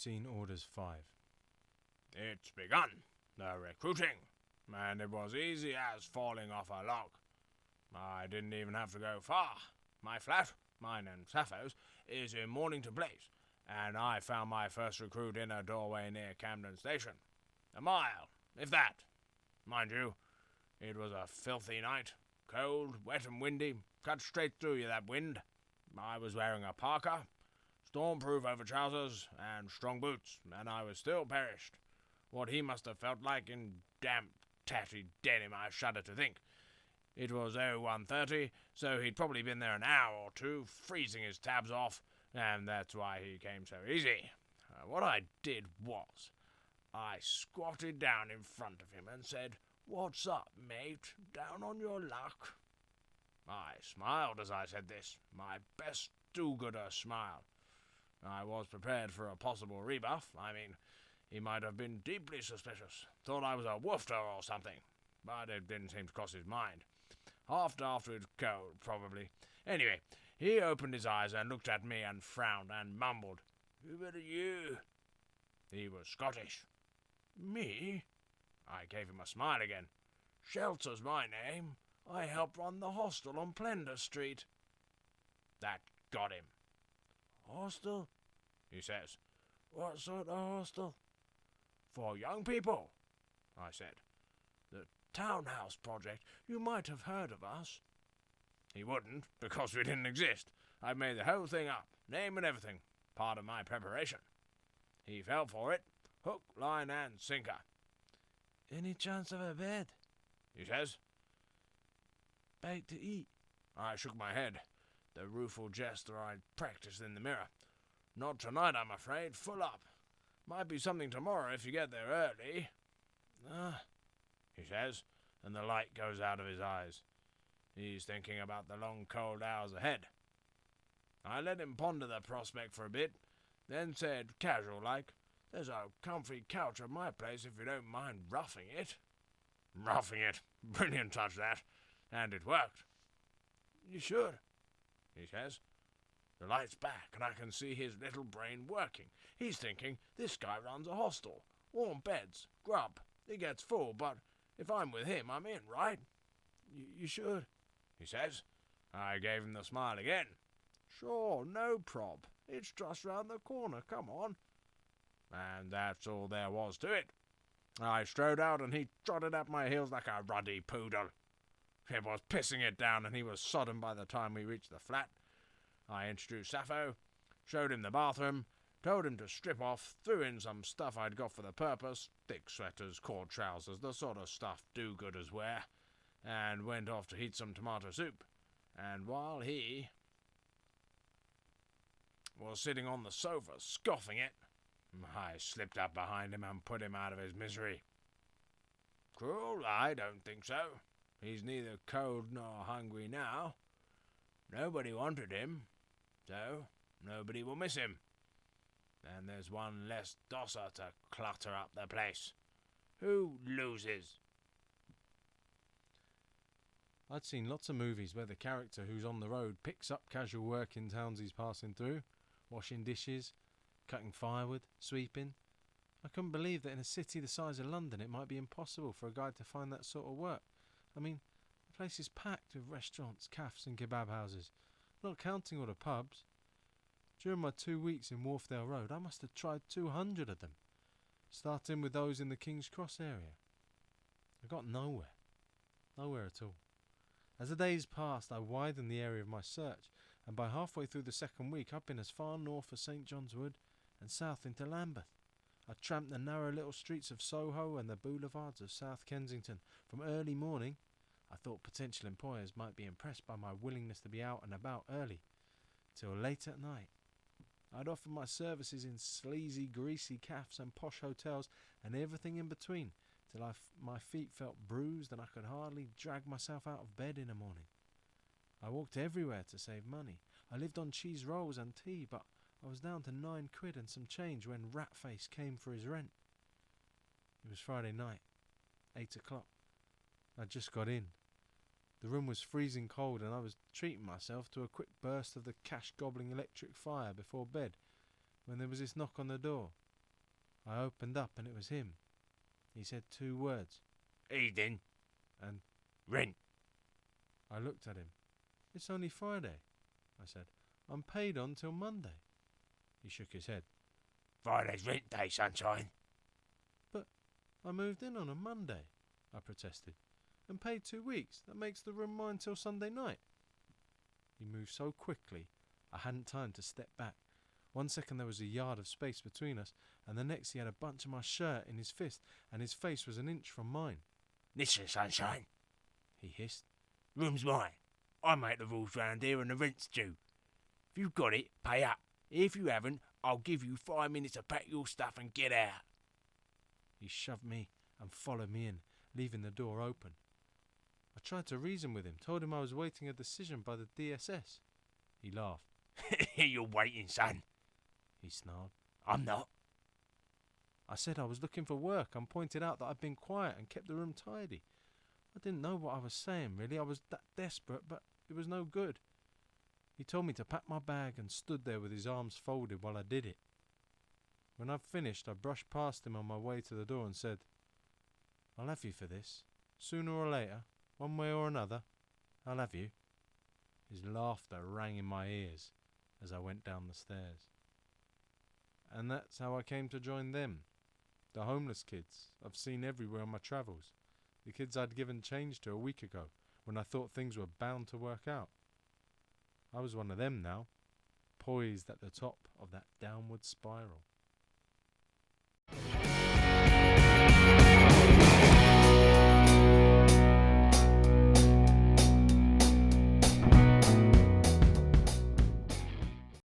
Routine Orders 5. It's begun, the recruiting, and it was easy as falling off a log. I didn't even have to go far. My flat, mine and Sappho's, is in Mornington Place, and I found my first recruit in a doorway near Camden Station. A mile, if that. Mind you, it was a filthy night, cold, wet and windy, cut straight through you, that wind. I was wearing a parka, storm-proof over-trousers, and strong boots, and I was still perished. What he must have felt like in damp, tatty denim, I shudder to think. It was 01:30, so he'd probably been there an hour or two, freezing his tabs off, and that's why he came so easy. What I did was, I squatted down in front of him and said, "What's up, mate? Down on your luck?" I smiled as I said this, my best do-gooder smile. I was prepared for a possible rebuff. I mean, he might have been deeply suspicious, thought I was a woofter or something, but it didn't seem to cross his mind. Half afterwards cold, probably. Anyway, he opened his eyes and looked at me and frowned and mumbled, "Who are you?" He was Scottish. "Me?" I gave him a smile again. "Shelter's my name. I help run the hostel on Plender Street." That got him. "Hostel?" he says. "What sort of hostel?" "For young people," I said. "The Townhouse Project. You might have heard of us." He wouldn't, because we didn't exist. I'd made the whole thing up, name and everything, part of my preparation. He fell for it, hook, line and sinker. "Any chance of a bed?" he says. "Bite to eat?" I shook my head, the rueful jester I'd practiced in the mirror. "Not tonight, I'm afraid, full up. Might be something tomorrow if you get there early." He says, and the light goes out of his eyes. He's thinking about the long cold hours ahead. I let him ponder the prospect for a bit, then said, casual-like, "There's a comfy couch at my place if you don't mind roughing it." Roughing it. Brilliant touch, that. And it worked. "You should," he says. The light's back, and I can see his little brain working. He's thinking, this guy runs a hostel. Warm beds, grub. He gets full, but if I'm with him, I'm in, right? You should," he says. I gave him the smile again. "Sure, no prob. It's just round the corner, come on." And that's all there was to it. I strode out, and he trotted at my heels like a ruddy poodle. It was pissing it down, and he was sodden by the time we reached the flat. I introduced Sappho, showed him the bathroom, told him to strip off, threw in some stuff I'd got for the purpose, thick sweaters, cord trousers, the sort of stuff do-gooders wear, and went off to heat some tomato soup. And while he was sitting on the sofa, scoffing it, I slipped up behind him and put him out of his misery. Cruel? I don't think so. He's neither cold nor hungry now. Nobody wanted him, so nobody will miss him. And there's one less dosser to clutter up the place. Who loses? I'd seen lots of movies where the character who's on the road picks up casual work in towns he's passing through, washing dishes, cutting firewood, sweeping. I couldn't believe that in a city the size of London it might be impossible for a guy to find that sort of work. I mean, the place is packed with restaurants, cafes and kebab houses, not counting all the pubs. During my 2 weeks in Wharfdale Road, I must have tried 200 of them, starting with those in the King's Cross area. I got nowhere. Nowhere at all. As the days passed, I widened the area of my search, and by halfway through the second week I'd been as far north as St John's Wood and south into Lambeth. I tramped the narrow little streets of Soho and the boulevards of South Kensington from early morning. I thought potential employers might be impressed by my willingness to be out and about early, till late at night. I'd offered my services in sleazy, greasy cafes and posh hotels and everything in between, till my feet felt bruised and I could hardly drag myself out of bed in the morning. I walked everywhere to save money. I lived on cheese rolls and tea, but I was down to 9 quid and some change when Ratface came for his rent. It was Friday night, 8 o'clock. I'd just got in. The room was freezing cold and I was treating myself to a quick burst of the cash-gobbling electric fire before bed when there was this knock on the door. I opened up and it was him. He said 2 words. Eating. And Rent. I looked at him. It's only Friday, I said. I'm paid on till Monday. He shook his head. Friday's rent day, sunshine. But I moved in on a Monday, I protested, and paid 2 weeks. That makes the room mine till Sunday night. He moved so quickly, I hadn't time to step back. 1 second there was a yard of space between us, and the next he had a bunch of my shirt in his fist, and his face was an inch from mine. Listen, sunshine, He hissed. room's mine. I make the rules round here and the rent's due. If you've got it, pay up. If you haven't, I'll give you 5 minutes to pack your stuff and get out. He shoved me and followed me in, leaving the door open. I tried to reason with him, told him I was waiting a decision by the DSS. He laughed. You're waiting, son. He snarled. I'm not. I said I was looking for work and pointed out that I'd been quiet and kept the room tidy. I didn't know what I was saying, really. I was that desperate, but it was no good. He told me to pack my bag and stood there with his arms folded while I did it. When I'd finished, I brushed past him on my way to the door and said, I'll have you for this. Sooner or later, one way or another, I'll have you. His laughter rang in my ears as I went down the stairs. And that's how I came to join them. The homeless kids I've seen everywhere on my travels. The kids I'd given change to a week ago when I thought things were bound to work out. I was one of them now, poised at the top of that downward spiral.